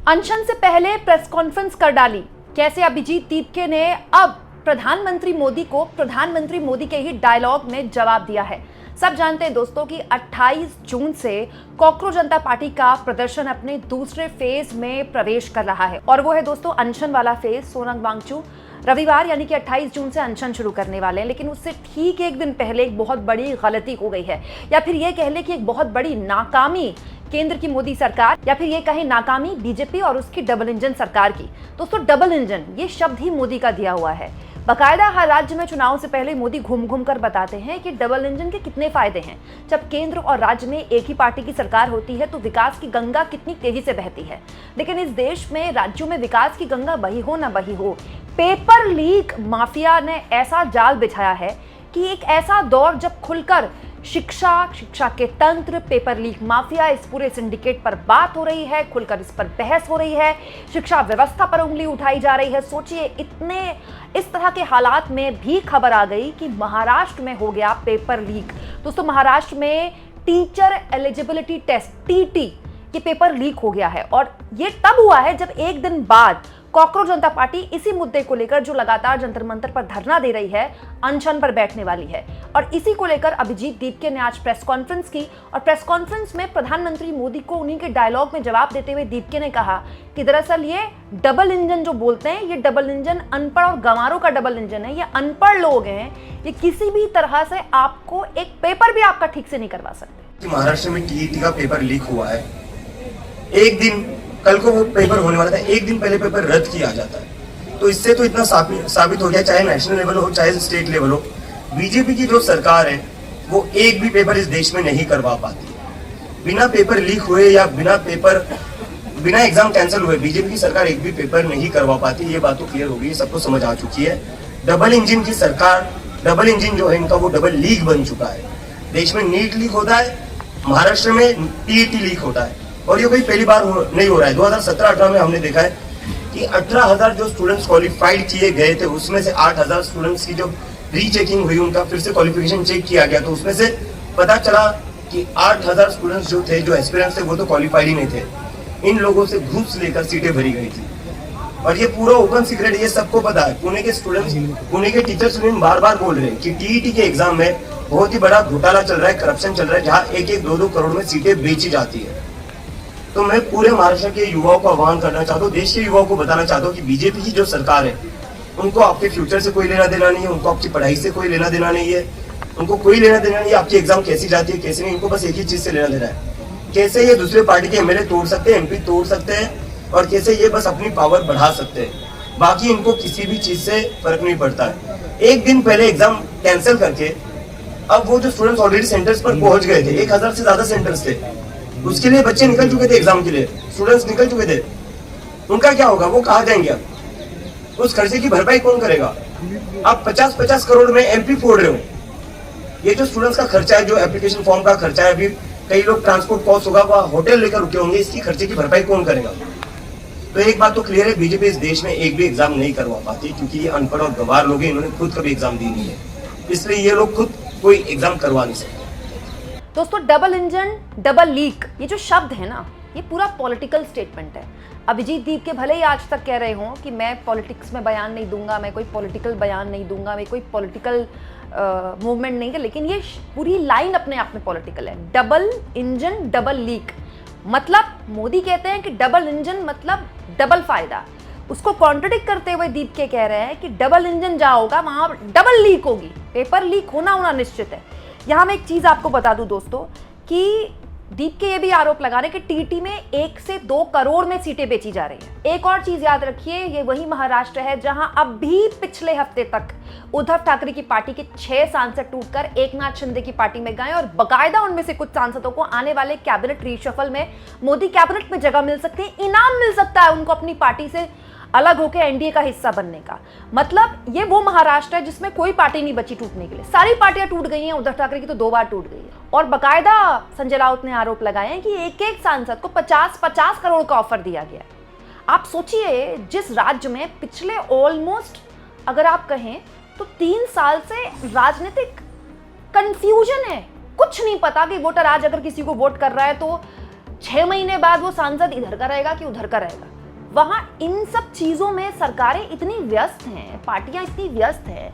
अनशन से पहले प्रेस कॉन्फ्रेंस कर डाली। कैसे अभिजीत दीपके ने अब प्रधानमंत्री मोदी को प्रधानमंत्री मोदी के ही डायलॉग में जवाब दिया है। सब जानते हैं दोस्तों कि 28 जून से कॉकरोच जनता पार्टी का प्रदर्शन अपने दूसरे फेज में प्रवेश कर रहा है और वो है दोस्तों अनशन वाला फेज। सोनम वांगचुक रविवार यानी कि 28 जून से अनशन शुरू करने वाले हैं, लेकिन उससे ठीक एक दिन पहले एक बहुत बड़ी गलती हो गई है, या फिर ये कह ले कि एक बहुत बड़ी नाकामी केंद्र की मोदी सरकार, या फिर ये कहे नाकामी बीजेपी और उसकी डबल इंजन सरकार की। दोस्तों डबल इंजन ये शब्द ही मोदी का दिया हुआ है। बाकायदा हर राज्य में चुनाव से पहले मोदी घूम घूम कर बताते हैं कि डबल इंजन के कितने फायदे हैं। जब केंद्र और राज्य में एक ही पार्टी की सरकार होती है तो विकास की गंगा कितनी तेजी से बहती है। लेकिन इस देश में राज्यों में विकास की गंगा बही हो ना बही हो, पेपर लीक माफिया ने ऐसा जाल बिछाया है कि एक ऐसा दौर जब खुलकर शिक्षा के तंत्र, पेपर लीक माफिया, इस पूरे सिंडिकेट पर बात हो रही है, खुलकर इस पर बहस हो रही है, शिक्षा व्यवस्था पर उंगली उठाई जा रही है। सोचिए इतने इस तरह के हालात में भी खबर आ गई कि महाराष्ट्र में हो गया पेपर लीक। दोस्तों महाराष्ट्र में टीचर एलिजिबिलिटी टेस्ट टीटी ये पेपर लीक हो गया है और ये तब हुआ है जब एक दिन बाद कॉकरोच जनता पार्टी इसी मुद्दे को लेकर जो लगातार जंतर मंतर पर धरना दे रही है, अनशन पर बैठने वाली है। और इसी को लेकर अभिजीत दीपके ने आज प्रेस कॉन्फ्रेंस की और प्रेस कॉन्फ्रेंस में प्रधानमंत्री मोदी को उन्हीं के डायलॉग में जवाब देते हुए दीपके ने कहा कि दरअसल ये डबल इंजन जो बोलते हैं, ये डबल इंजन अनपढ़ और गंवारों का डबल इंजन है। ये अनपढ़ लोग हैं, ये किसी भी तरह से आपको एक पेपर भी आपका ठीक से नहीं करवा सकते। महाराष्ट्र में टीईटी का पेपर लीक हुआ है। एक दिन कल को वो पेपर होने वाला था, एक दिन पहले पेपर रद्द किया जाता है। तो इससे तो इतना साबित हो गया, चाहे नेशनल लेवल हो चाहे स्टेट लेवल हो, बीजेपी की जो सरकार है वो एक भी पेपर इस देश में नहीं करवा पाती। बिना पेपर लीक हुए या बिना एग्जाम कैंसिल हुए बीजेपी की सरकार एक भी पेपर नहीं करवा पाती। ये बात तो क्लियर हो गई, सबको समझ आ चुकी है। डबल इंजन की सरकार, डबल इंजन जो है इनका वो डबल लीक बन चुका है। देश में नीट लीक होता है, महाराष्ट्र में टीईटी लीक होता है और ये कोई पहली बार नहीं हो रहा है। 2017-18 में हमने देखा है कि 18,000 जो स्टूडेंट्स क्वालिफाइड किए गए थे उसमें से 8,000 स्टूडेंट्स की जो रीचेकिंग हुई, उनका फिर से क्वालिफिकेशन चेक किया गया, तो उसमें से पता चला कि 8,000 स्टूडेंट्स जो थे, जो एस्पिरेंट्स थे, वो तो क्वालिफाइड ही नहीं थे। इन लोगों से घूस लेकर सीटें भरी गई थी और ये पूरा ओपन सीक्रेट, ये सबको पता है। पुणे के स्टूडेंट्स, पुणे के टीचर्स बार बार बोल रहे हैं कि टीईटी के एग्जाम में बहुत ही बड़ा घोटाला चल रहा है, करप्शन चल रहा है, जहाँ 1-1, 2-2 करोड़ में सीटें बेची जाती है। तो मैं पूरे महाराष्ट्र के युवाओं को आह्वान करना चाहता हूँ, देश के युवाओं को बताना चाहता हूँ कि बीजेपी की जो सरकार है उनको आपके फ्यूचर से कोई लेना देना नहीं है, उनको आपकी पढ़ाई से कोई लेना देना नहीं है, उनको कोई लेना देना नहीं है आपकी एग्जाम कैसी जाती है कैसे नहीं। इनको बस एक ही चीज से लेना देना है, कैसे ये दूसरे पार्टी के एमएलए तोड़ सकते हैं, एमपी तोड़ सकते हैं और कैसे ये बस अपनी पावर बढ़ा सकते हैं। बाकी इनको किसी भी चीज से फर्क नहीं पड़ता है। एक दिन पहले एग्जाम कैंसिल करके अब वो जो स्टूडेंट्स ऑलरेडी सेंटर्स पर पहुंच गए थे, 1,000 से ज्यादा सेंटर्स थे, उसके लिए बच्चे निकल चुके थे, एग्जाम के लिए स्टूडेंट्स निकल चुके थे, उनका क्या होगा? वो कहाँ जाएंगे? अब उस खर्चे की भरपाई कौन करेगा? आप 50-50 करोड़ में एमपी फोड़ रहे हो। ये जो स्टूडेंट्स का खर्चा है, जो एप्लीकेशन फॉर्म का खर्चा है, अभी कई लोग ट्रांसपोर्ट कॉस्ट होगा, वह होटल लेकर रुके होंगे, इसकी खर्चे की भरपाई कौन करेगा? तो एक बात तो क्लियर है, बीजेपी इस देश में एक भी एग्जाम नहीं करवा पाती क्योंकि ये अनपढ़ और गंवार लोग हैं, इन्होंने खुद कभी एग्जाम दी नहीं है, इसलिए ये लोग खुद कोई एग्जाम करवा नहीं सकते। दोस्तों डबल इंजन, डबल लीक, ये जो शब्द है ना, ये पूरा पॉलिटिकल स्टेटमेंट है। अभिजीत दीपके भले ही आज तक कह रहे हों कि मैं पॉलिटिक्स में बयान नहीं दूंगा, मैं कोई पॉलिटिकल बयान नहीं दूंगा, मैं कोई पॉलिटिकल मूवमेंट नहीं है, लेकिन ये पूरी लाइन अपने आप में पॉलिटिकल है। डबल इंजन, डबल लीक, मतलब मोदी कहते हैं कि डबल इंजन मतलब डबल फायदा। उसको कॉन्ट्रडिक्ट करते हुए दीपके कह रहे हैं कि डबल इंजन जहाँ होगा वहां डबल लीक होगी, पेपर लीक होना निश्चित है। यहाँ मैं एक चीज आपको बता दूं दोस्तों कि दीपके ये भी आरोप लगा रहे हैं कि टीटी में 1 से 2 करोड़ में सीटें बेची जा रही हैं। एक और चीज याद रखिए, ये वही महाराष्ट्र है जहां अब भी पिछले हफ्ते तक उद्धव ठाकरे की पार्टी के 6 सांसद टूटकर एकनाथ शिंदे की पार्टी में गए और बकायदा उनमें से कुछ सांसदों को आने वाले कैबिनेट रीशफल में मोदी कैबिनेट में जगह मिल सकती है, इनाम मिल सकता है उनको अपनी पार्टी से अलग होकर एनडीए का हिस्सा बनने का। मतलब ये वो महाराष्ट्र है जिसमें कोई पार्टी नहीं बची टूटने के लिए, सारी पार्टियां टूट गई हैं। उद्धव ठाकरे की तो 2 बार टूट गई है और बकायदा संजय राउत ने आरोप लगाए हैं कि एक सांसद को 50-50 करोड़ का ऑफर दिया गया है। आप सोचिए, जिस राज्य में पिछले ऑलमोस्ट अगर आप कहें तो 3 साल से राजनीतिक कंफ्यूजन है, कुछ नहीं पता कि वोटर आज अगर किसी को वोट कर रहा है तो 6 महीने बाद वो सांसद इधर का रहेगा कि उधर का रहेगा। वहां इन सब चीजों में सरकारें इतनी व्यस्त हैं, पार्टियां इतनी व्यस्त हैं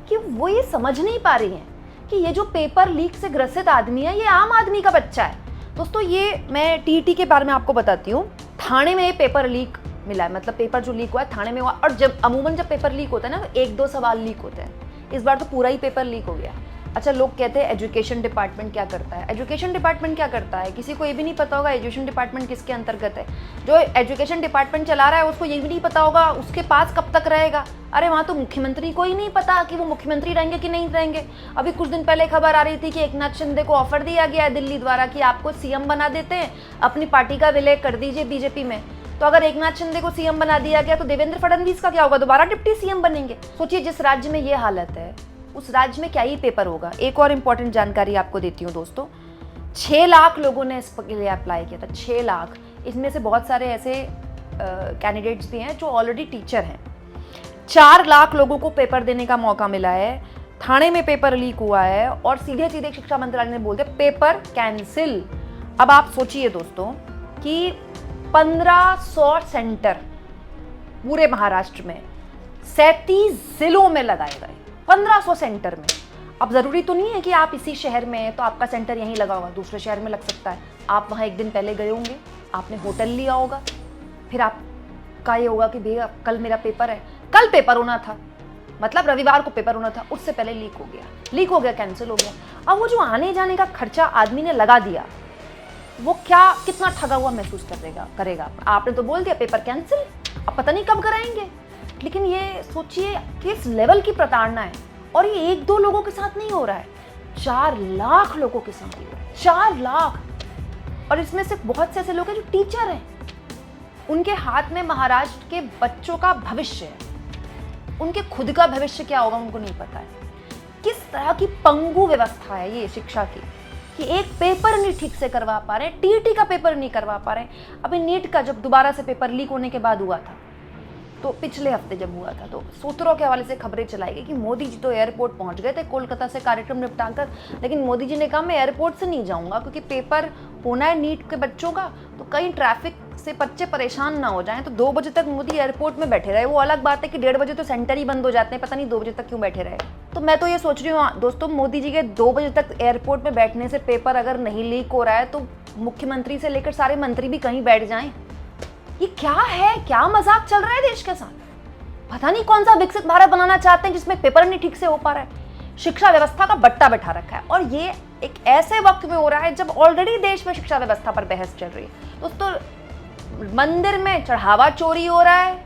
कि वो ये समझ नहीं पा रही हैं कि ये जो पेपर लीक से ग्रसित आदमी है ये आम आदमी का बच्चा है। दोस्तों ये मैं टीटी के बारे में आपको बताती हूँ। थाने में पेपर लीक मिला है, मतलब पेपर जो लीक हुआ है थाने में हुआ। और जब अमूमन जब पेपर लीक होता है ना तो 1-2 सवाल लीक होते हैं। इस बार तो पूरा ही पेपर लीक हो गया। अच्छा, लोग कहते हैं एजुकेशन डिपार्टमेंट क्या करता है। एजुकेशन डिपार्टमेंट क्या करता है किसी को ये भी नहीं पता होगा एजुकेशन डिपार्टमेंट किसके अंतर्गत है। जो एजुकेशन डिपार्टमेंट चला रहा है उसको ये भी नहीं पता होगा उसके पास कब तक रहेगा। अरे वहाँ तो मुख्यमंत्री को ही नहीं पता कि वो मुख्यमंत्री रहेंगे कि नहीं रहेंगे। अभी कुछ दिन पहले खबर आ रही थी कि एकनाथ शिंदे को ऑफर दिया गया है दिल्ली द्वारा कि आपको सीएम बना देते हैं, अपनी पार्टी का विलय कर दीजिए बीजेपी में। तो अगर एकनाथ शिंदे को सीएम बना दिया गया तो देवेंद्र फडणवीस का क्या होगा, दोबारा डिप्टी सीएम बनेंगे। सोचिए जिस राज्य में ये हालत है उस राज्य में क्या ही पेपर होगा। एक और इम्पोर्टेंट जानकारी आपको देती हूँ दोस्तों, 6 लाख लोगों ने इसके लिए अप्लाई किया था। 6 लाख, इसमें से बहुत सारे ऐसे कैंडिडेट्स भी हैं जो ऑलरेडी टीचर हैं। 4 लाख लोगों को पेपर देने का मौका मिला है। थाने में पेपर लीक हुआ है और सीधे सीधे शिक्षा मंत्रालय ने बोल दिया पेपर कैंसिल। अब आप सोचिए दोस्तों कि 1500 सेंटर पूरे महाराष्ट्र में 37 जिलों में लगाए गए, 1500 सेंटर में। अब जरूरी तो नहीं है कि आप इसी शहर में हैं तो आपका सेंटर यहीं लगा होगा, दूसरे शहर में लग सकता है। आप वहाँ एक दिन पहले गए होंगे, आपने होटल लिया होगा, फिर आपका ये होगा कि भैया कल मेरा पेपर है, कल पेपर होना था, मतलब रविवार को पेपर होना था, उससे पहले लीक हो गया, कैंसिल हो गया। अब वो जो आने जाने का खर्चा आदमी ने लगा दिया वो क्या कितना ठगा हुआ महसूस करेगा। आपने तो बोल दिया पेपर कैंसिल, अब पता नहीं कब कराएंगे। लेकिन ये सोचिए किस लेवल की प्रताड़ना है। और ये 1-2 लोगों के साथ नहीं हो रहा है, 4 लाख लोगों के साथ हो रहा है, 4 लाख। और इसमें से बहुत से ऐसे लोग हैं जो टीचर हैं, उनके हाथ में महाराष्ट्र के बच्चों का भविष्य है। उनके खुद का भविष्य क्या होगा उनको नहीं पता है। किस तरह की पंगु व्यवस्था है ये शिक्षा की कि एक पेपर नहीं ठीक से करवा पा रहे, टीटी का पेपर नहीं करवा पा रहे। अभी नीट का जब दोबारा से पेपर लीक होने के बाद हुआ था, तो पिछले हफ्ते जब हुआ था तो सूत्रों के हवाले से खबरें चलाई गई कि मोदी जी तो एयरपोर्ट पहुंच गए थे कोलकाता से कार्यक्रम निपटाकर, लेकिन मोदी जी ने कहा मैं एयरपोर्ट से नहीं जाऊंगा क्योंकि पेपर होना है नीट के बच्चों का, तो कहीं ट्रैफिक से बच्चे परेशान ना हो जाएं। तो 2 बजे तक मोदी एयरपोर्ट में बैठे रहे। वो अलग बात है कि 1:30 बजे तो सेंटर ही बंद हो जाते हैं, पता नहीं 2 बजे तक क्यों बैठे रहे। तो मैं तो ये सोच रही हूँ दोस्तों, मोदी जी के 2 बजे तक एयरपोर्ट में बैठने से पेपर अगर नहीं लीक हो रहा है तो मुख्यमंत्री से लेकर सारे मंत्री भी कहीं बैठ जाएं। ये क्या है, क्या मजाक चल रहा है देश के साथ। पता नहीं कौन सा विकसित भारत बनाना चाहते हैं जिसमें पेपर नहीं ठीक से हो पा रहा है। शिक्षा व्यवस्था का बट्टा बैठा रखा है और ये एक ऐसे वक्त में हो रहा है जब ऑलरेडी देश में शिक्षा व्यवस्था पर बहस चल रही है। दोस्तों मंदिर में चढ़ावा चोरी हो रहा है,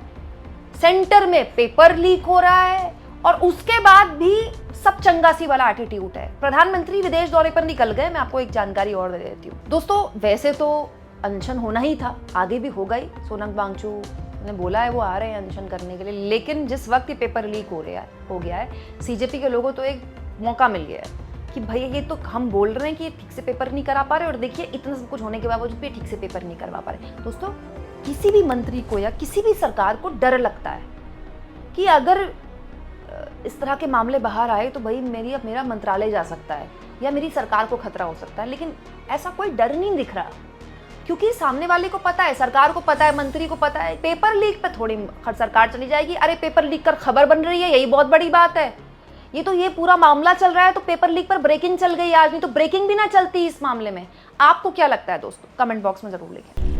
सेंटर में पेपर लीक हो रहा है और उसके बाद भी सब चंगासी वाला एटीट्यूड है। प्रधानमंत्री विदेश दौरे पर निकल गए। मैं आपको एक जानकारी और दे देती हूँ दोस्तों, वैसे तो अनशन होना ही था, आगे भी हो गई। सोनम वांगचुक ने बोला है वो आ रहे हैं अनशन करने के लिए, लेकिन जिस वक्त ये पेपर लीक हो गया है सीजेपी के लोगों तो एक मौका मिल गया है कि भैया ये तो हम बोल रहे हैं कि ये ठीक से पेपर नहीं करा पा रहे और देखिए इतना सब कुछ होने के बावजूद भी ठीक से पेपर नहीं करवा पा रहे। दोस्तों किसी भी मंत्री को या किसी भी सरकार को डर लगता है कि अगर इस तरह के मामले बाहर आए तो भाई मेरा मंत्रालय जा सकता है या मेरी सरकार को खतरा हो सकता है, लेकिन ऐसा कोई डर नहीं दिख रहा क्योंकि सामने वाले को पता है, सरकार को पता है, मंत्री को पता है पेपर लीक पे थोड़ी सरकार चली जाएगी। अरे पेपर लीक कर खबर बन रही है, यही बहुत बड़ी बात है। ये पूरा मामला चल रहा है तो पेपर लीक पर ब्रेकिंग चल गई आज, नहीं तो ब्रेकिंग भी ना चलती इस मामले में। आपको क्या लगता है दोस्तों, कमेंट बॉक्स में जरूर लिखें।